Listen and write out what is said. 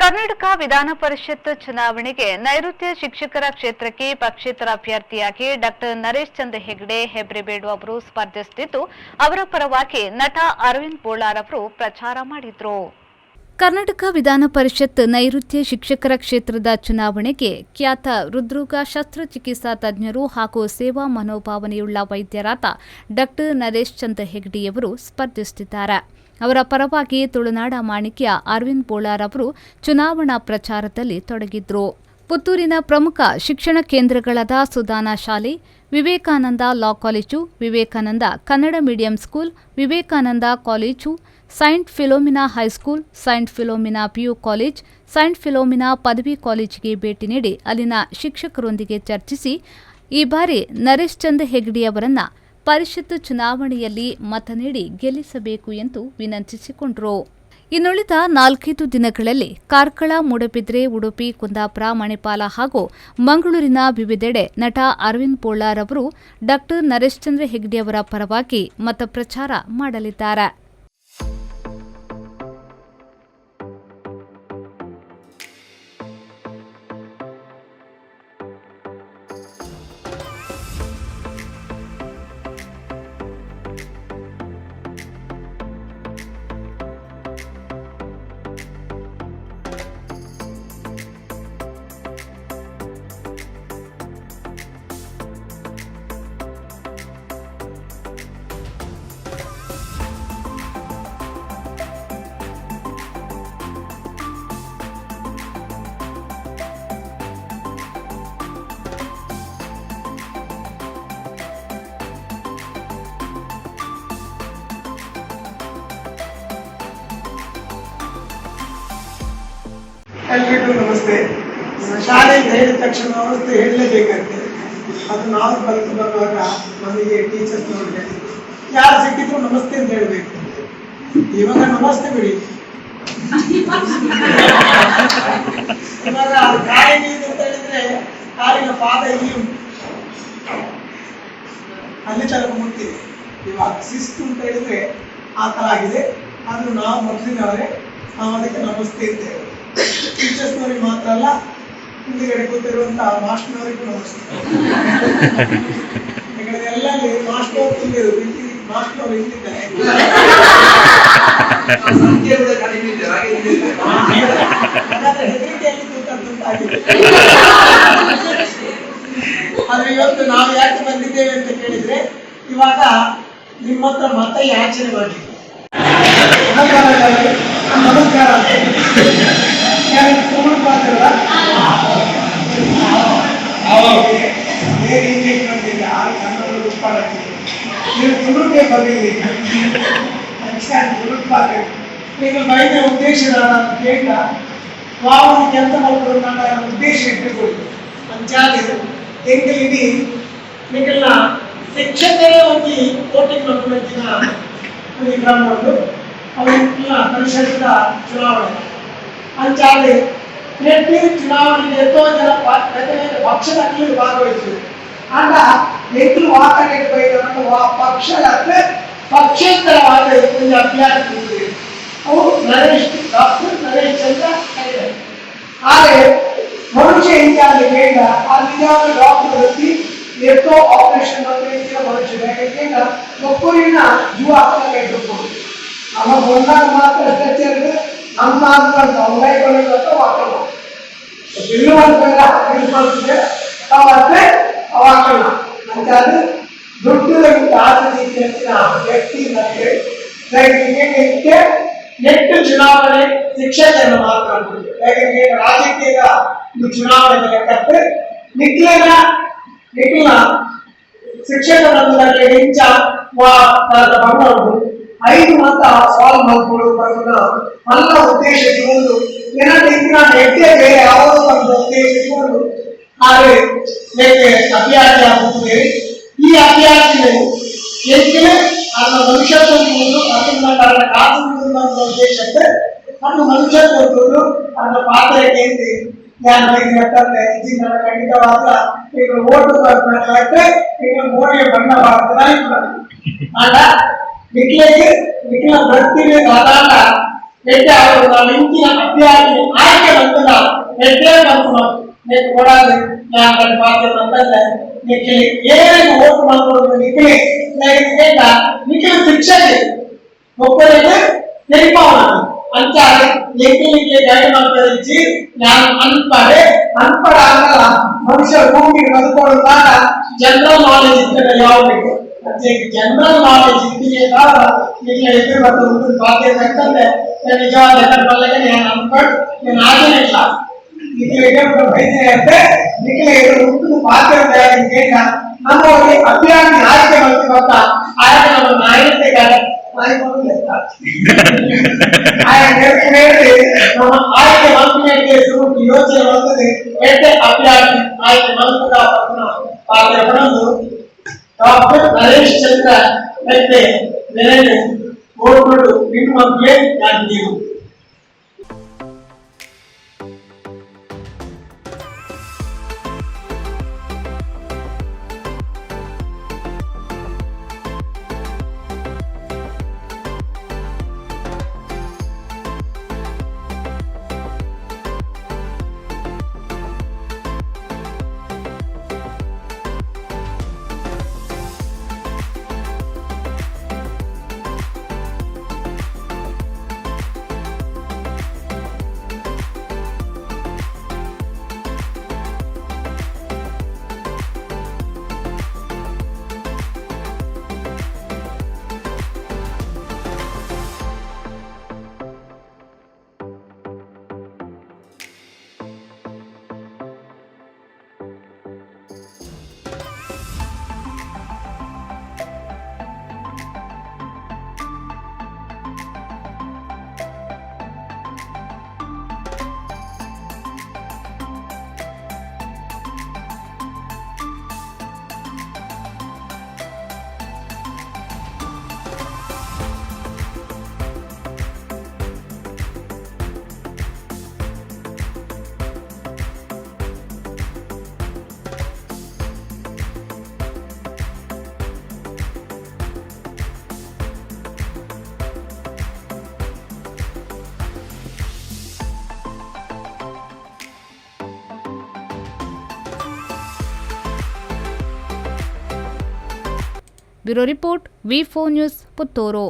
ಕರ್ನಾಟಕ ವಿಧಾನ ಪರಿಷತ್ ಚುನಾವಣೆಗೆ ನೈಋತ್ಯ ಶಿಕ್ಷಕರ ಕ್ಷೇತ್ರಕ್ಕೆ ಪಕ್ಷೇತರ ಅಭ್ಯರ್ಥಿಯಾಗಿ ಡಾಕ್ಟರ್ ನರೇಶ್ ಚಂದ್ರ ಹೆಗ್ಡೆ ಹೆಬ್ರಿಬೇಡು ಅವರು ಸ್ಪರ್ಧಿಸುತ್ತಿದ್ದು, ಅವರ ಪರವಾಗಿ ನಟ ಅರವಿಂದ್ ಬೋಳಾರ್ ಅವರು ಪ್ರಚಾರ ಮಾಡಿದರು. ಕರ್ನಾಟಕ ವಿಧಾನ ಪರಿಷತ್ ನೈಋತ್ಯ ಶಿಕ್ಷಕರ ಕ್ಷೇತ್ರದ ಚುನಾವಣೆಗೆ ಖ್ಯಾತ ಹೃದ್ರೋಗ ಶಸ್ತ್ರಚಿಕಿತ್ಸಾ ತಜ್ಞರು ಹಾಗೂ ಸೇವಾ ಮನೋಭಾವನೆಯುಳ್ಳ ವೈದ್ಯರಾದ ಡಾಕ್ಟರ್ ನರೇಶ್ ಚಂದ್ರ ಹೆಗ್ಡೆಯವರು ಸ್ಪರ್ಧಿಸುತ್ತಿದ್ದಾರೆ. ಅವರ ಪರವಾಗಿ ತುಳುನಾಡ ಮಾಣಿಕ್ಯ ಅರವಿಂದ್ ಬೋಳಾರ್ ಅವರು ಚುನಾವಣಾ ಪ್ರಚಾರದಲ್ಲಿ ತೊಡಗಿದ್ರು. ಪುತ್ತೂರಿನ ಪ್ರಮುಖ ಶಿಕ್ಷಣ ಕೇಂದ್ರಗಳಾದ ಸುಧಾನಾ ಶಾಲೆ, Vivekananda law college, Vivekananda Kannada medium school, Vivekananda college, Saint Philomena high school, Saint Philomena PU college, Saint Philomena ಪದವಿ ಕಾಲೇಜಿಗೆ ಭೇಟಿ ನೀಡಿ ಅಲ್ಲಿನ ಶಿಕ್ಷಕರೊಂದಿಗೆ ಚರ್ಚಿಸಿ ಈ ಬಾರಿ ನರೇಶ್ ಚಂದ್ರ ಹೆಗ್ಡೆಯವರನ್ನ ಪರಿಷತ್ ಚುನಾವಣೆಯಲ್ಲಿ ಮತ ನೀಡಿ ಗೆಲ್ಲಿಸಬೇಕು ಎಂದು ವಿನಂತಿಸಿಕೊಂಡರು. ಇನ್ನುಳಿದ 4 ದಿನಗಳಲ್ಲಿ ಕಾರ್ಕಳ, ಮೂಡಬಿದ್ರೆ, ಉಡುಪಿ, ಕುಂದಾಪುರ, ಮಣಿಪಾಲ ಹಾಗೂ ಮಂಗಳೂರಿನ ವಿವಿಧೆಡೆ ನಟ ಅರವಿಂದ್ ಬೋಳಾರ್ ಅವರು ಡಾಕ್ಟರ್ ನರೇಶ್ ಚಂದ್ರ ಹೆಗ್ಡೆಯವರ ಪರವಾಗಿ ಮತ ಪ್ರಚಾರ ಮಾಡಲಿದ್ದಾರೆ. ಎಲ್ರಿಗೂ ನಮಸ್ತೆ. ಶಾಲೆಗೆ ಹೇಳಿದ ತಕ್ಷಣ ನಮಸ್ತೆ ಹೇಳಲೇಬೇಕಂತೆ. ಅದು ನಾವು ಕಲಿತು ಬರುವಾಗ ನಮಗೆ ಟೀಚರ್ಸ್ ನೋಡಿದೆ ಯಾರು ಸಿಕ್ಕಿದ್ರು ನಮಸ್ತೆ ಅಂತ ಹೇಳ್ಬೇಕು. ಇವಾಗ ನಮಸ್ತೆ ಬಿಡಿ, ಇವಾಗ ಕಾಲಿಗೆ ಅಂತ ಹೇಳಿದ್ರೆ ಕಾಲಿನ ಪಾದ ಇಲ್ಲಿ ಉಂಟು, ಅಲ್ಲಿ ತನಕ ಮುಟ್ತಿದೆ. ಇವಾಗ ಶಿಸ್ತು ಅಂತ ಹೇಳಿದ್ರೆ ಆ ತರ ಆಗಿದೆ. ಆದ್ರೂ ನಾವು ಮೊದಲಿನವರೇ, ನಾವು ಅದಕ್ಕೆ ನಮಸ್ತೆ ಅಂತ ಹೇಳಿ ಟೀಚರ್ಸ್ನವ್ರಿಗೆ ಮಾತ್ರ ಅಲ್ಲ, ಹಿಂದಿಗಡೆ ಕೂತಿರುವಂತಹ ಮಾಸ್ಟರ್ನವರಿಗೂ ನಮಸ್ತೆ. ಯಾಕಂದ್ರೆ ಎಲ್ಲಲ್ಲಿ ಮಾಸ್ಟರ್ ತುಂಬಿರು, ಮಾಸ್ಟರ್ ಇಲ್ಲಿದ್ದಾರೆ. ಹೆದರಿಕೆಯಲ್ಲಿ ಕೂತಂತ ಆಗಿದೆ. ಆದ್ರೆ ಇವತ್ತು ನಾವು ಯಾಕೆ ಬಂದಿದ್ದೇವೆ ಅಂತ ಕೇಳಿದ್ರೆ, ಇವಾಗ ನಿಮ್ಮ ಹತ್ರ ಮತ ಯಾಚನೆ ಮಾಡಲಿಕ್ಕೆ. ನಮಸ್ಕಾರ. ತುಳುಕೆ ಬರಲಿ ಈಗ ಬೈದ ಉದ್ದೇಶ ಕೇಳ ವಾವನ ಕೆಲಸ ಮಾಡ್ಕೊಂಡು ನನ್ನ ಉದ್ದೇಶ ಇಟ್ಟುಕೊಳ್ಳಿ ಅಂಚಾಲಿ ಎಂಕಲಿಡಿ ನಿಖಲ್ನ ಶಿಕ್ಷಕರೇ ಒಂದು ಕೋಟಿಂಗ್ ಮಕ್ಕಳಿನ ಕ್ರಮವನ್ನು ಅವರಿಗೆಲ್ಲ ಪರಿಷತ್ನ ಚುನಾವಣೆ ಅಂಚಾಲಿ ನೆಟ್ಟಿ ಚುನಾವಣೆಗೆ ಎಷ್ಟೋ ಜನ ಪಕ್ಷದ ಅಕ್ಕಿ ಭಾಗವಹಿಸಿದ್ರು. ಆಗ ಎಂಟು ವಾಕನೆಗೆ ಬೈದವರನ್ನು ಪಕ್ಷದ ಪಕ್ಷೇತರವಾದ ಒಂದು ಅಭ್ಯರ್ಥಿ ಅವರು ಡಾಕ್ಟರ್ ನರೇಶ್ ಚಂದ್ರ ಹೆಗ್ಡೆ. ಆದರೆ ಮನುಷ್ಯ ಹಿಂಗಾಗಿ ಬೇಡ ಆ ನಿಜವಾದ ಡಾಕ್ಟರ್ ವೃತ್ತಿ ಎಷ್ಟೋ ಆಪರೇಷನ್ ಮನುಷ್ಯ ಬೇಗ ಒಬ್ಬರಿನ ಜೀವ ಹಾಕಕ್ಕೆ ಇಟ್ಟುಕೊಂಡು ನಮ್ಮ ಬಂದಾಗ ಮಾತ್ರ ಸ್ಟ್ರೆಚರ್ ನಮ್ಮ ಅವೈಕೊಳ್ಳುವಂತ ವಾಕಲ್ಲ ಇರುವಂತೆ ಅವತ್ತೆ ಅವಾಕಲ್ಲ ಅಂತ ದುಡ್ಡು ಆಸಕ್ತಿ ವ್ಯಕ್ತಿ ನೆಟ್ಟು ಚುನಾವಣೆ ಶಿಕ್ಷಕರನ್ನು ಮಾತನಾಡುವುದು. ಯಾಕಂದ್ರೆ ರಾಜಕೀಯದ ಚುನಾವಣೆ ಲೆಕ್ಕಕ್ಕೆ ನಿಖಿಲ ಶಿಕ್ಷಕರೊಂದಕ್ಕೆ ಹೆಚ್ಚ ಬಂದವರು 5 ಮತ ಸಾಲ್ವ್ ಮಾಡ್ಕೊಳ್ಳುವುದನ್ನ ನನ್ನ ಉದ್ದೇಶ ಇರುವುದು ಏನಾದ್ರೆ ಹೆಜ್ಜೆ ಬೇರೆ ಯಾವುದೋ ಒಂದು ಉದ್ದೇಶ ಇರುವುದು. ಆದರೆ ಅಭ್ಯರ್ಥಿ ಆಗುತ್ತದೆ. ಈ ಅಭ್ಯರ್ಥಿಗಳು ಹೆಚ್ಚಿನ ನನ್ನ ಮನುಷ್ಯತ್ವವನ್ನು ಅದನ್ನ ಕಾದುಕೊಳ್ಳುವ ಉದ್ದೇಶಕ್ಕೆ ನನ್ನ ಮನುಷ್ಯತ್ವವನ್ನು ನನ್ನ ಪಾತ್ರಕ್ಕೆ ಖಂಡಿತವಾದ ಈಗ ಓಟು ಈಗ ಮೋಡಿಯ ಬಣ್ಣ ಭಾರತದ ನಿಖಿಲ ಬರ್ತೀವಿ ಸಾಧಾರಣ అయితే వాళ్ళు ఇంటిన అభ్యర్థిని ఆಯ್ಕೆమంతుగా ఎట్లే కనుక్కున్నాం నీకు కూడా అక్కడ బాధ్యత అంతా నీకు ఏదైనా ఓటు ಮಾಡ್ಕೊಂಡು ನಿಖಿಲೆ ಇದರಿಂದ ನಿಖಿಲ ಶಿಕ್ಷೆ ಒಬ್ಬರಿಗೆ ತೆರಿಪಾವಣ ಅಂತಾರೆ ನಿಖಿಲಿಗೆ ಗೈಡ್ ಮಾಡ್ತಾರೆ ನಾನು ಅನ್ಪಡೆ ಆಗಲ್ಲ ಮನುಷ್ಯ ಭೂಮಿಗೆ ಬದುಕೊಳ್ಳುವಾಗ ಜನರಲ್ ನಾಲೆಜ್ ಇದ್ದರೆ ಯಾವಬೇಕು ಜನರಲ್ ನಾಲೆಜ್ ಇದೆಯಲ್ಲ ಈಗ ಎದುರು ಬರ್ತದೆ ಬಾಧ್ಯತೆ ಅಂತಂದ್ರೆ ನಿಜವಾದ ಲೆಕ್ಕ ಬಲ್ಲಗೆ ನಾನು ಅನ್ಕೊಂಡು ನಾನು ಆಗೇನೆ ಇಲ್ಲ ನಿಖಿಲಿಗೆ ವೈದ್ಯ ಅಂದ್ರೆ ನಿಖಿಲಿಗೆ ಉಂಟು ಬಾಧ್ಯತೆ ಕೇಳ ನಮ್ಮಲ್ಲಿ ಅಭ್ಯರ್ಥಿ ಆಯ್ಕೆ ಮಾಡ್ತೀವತ್ತ ಆಯ್ಕೆ ನಮ್ಮ ನಾಯಕತೆಗಾರ ನಮ್ಮ ಆಯ್ಕೆ ಮಂತ್ರಿಗಳಿಗೆ ಯೋಚನೆ ಬಂದಿದೆ ಎಷ್ಟೇ ಅಭ್ಯರ್ಥಿ ಆಯ್ಕೆ ಮಂತ್ರಿಗಳ ಪಾತ್ರ ಪಡೆದು ಡಾಕ್ಟರ್ ನರೇಶ್ ಚಂದ್ರ ಹೆಗ್ಡೆ ನೆರಳು ಓಟ್ಬಿಟ್ಟು ನಿಮ್ಮಕ್ಕೆ ನೀವು ಬ್ಯೂರೋ ರಿಪೋರ್ಟ್ ವಿ4 ನ್ಯೂಸ್ ಪುತ್ತೂರು.